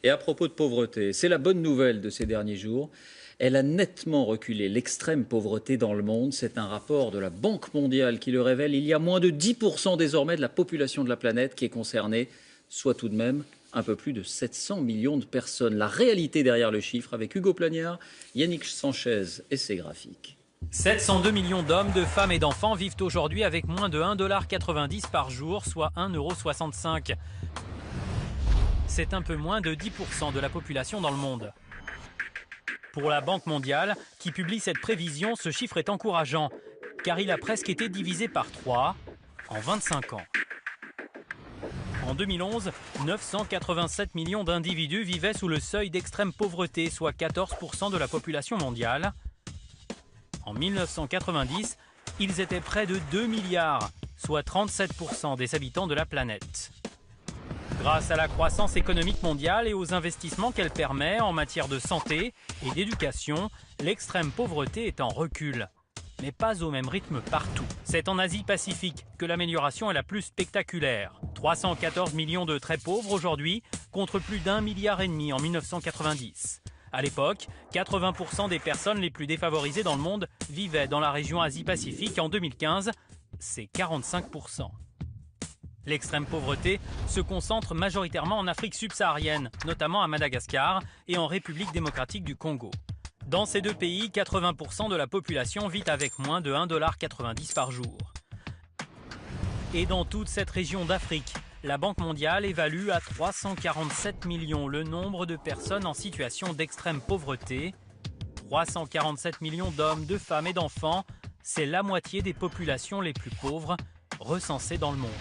Et à propos de pauvreté, c'est la bonne nouvelle de ces derniers jours. Elle a nettement reculé l'extrême pauvreté dans le monde. C'est un rapport de la Banque mondiale qui le révèle. Il y a moins de 10% désormais de la population de la planète qui est concernée, soit tout de même un peu plus de 700 millions de personnes. La réalité derrière le chiffre avec Hugo Plagnard, Yannick Sanchez et ses graphiques. 702 millions d'hommes, de femmes et d'enfants vivent aujourd'hui avec moins de 1,90 $ par jour, soit 1,65 €. C'est un peu moins de 10% de la population dans le monde. Pour la Banque mondiale, qui publie cette prévision, ce chiffre est encourageant, car il a presque été divisé par 3 en 25 ans. En 2011, 987 millions d'individus vivaient sous le seuil d'extrême pauvreté, soit 14% de la population mondiale. En 1990, ils étaient près de 2 milliards, soit 37% des habitants de la planète. Grâce à la croissance économique mondiale et aux investissements qu'elle permet en matière de santé et d'éducation, l'extrême pauvreté est en recul. Mais pas au même rythme partout. C'est en Asie-Pacifique que l'amélioration est la plus spectaculaire. 314 millions de très pauvres aujourd'hui, contre plus d'1,5 milliard en 1990. À l'époque, 80% des personnes les plus défavorisées dans le monde vivaient dans la région Asie-Pacifique. En 2015, c'est 45%. L'extrême pauvreté se concentre majoritairement en Afrique subsaharienne, notamment à Madagascar et en République démocratique du Congo. Dans ces deux pays, 80% de la population vit avec moins de 1,90 $ par jour. Et dans toute cette région d'Afrique, la Banque mondiale évalue à 347 millions le nombre de personnes en situation d'extrême pauvreté. 347 millions d'hommes, de femmes et d'enfants, c'est la moitié des populations les plus pauvres recensées dans le monde.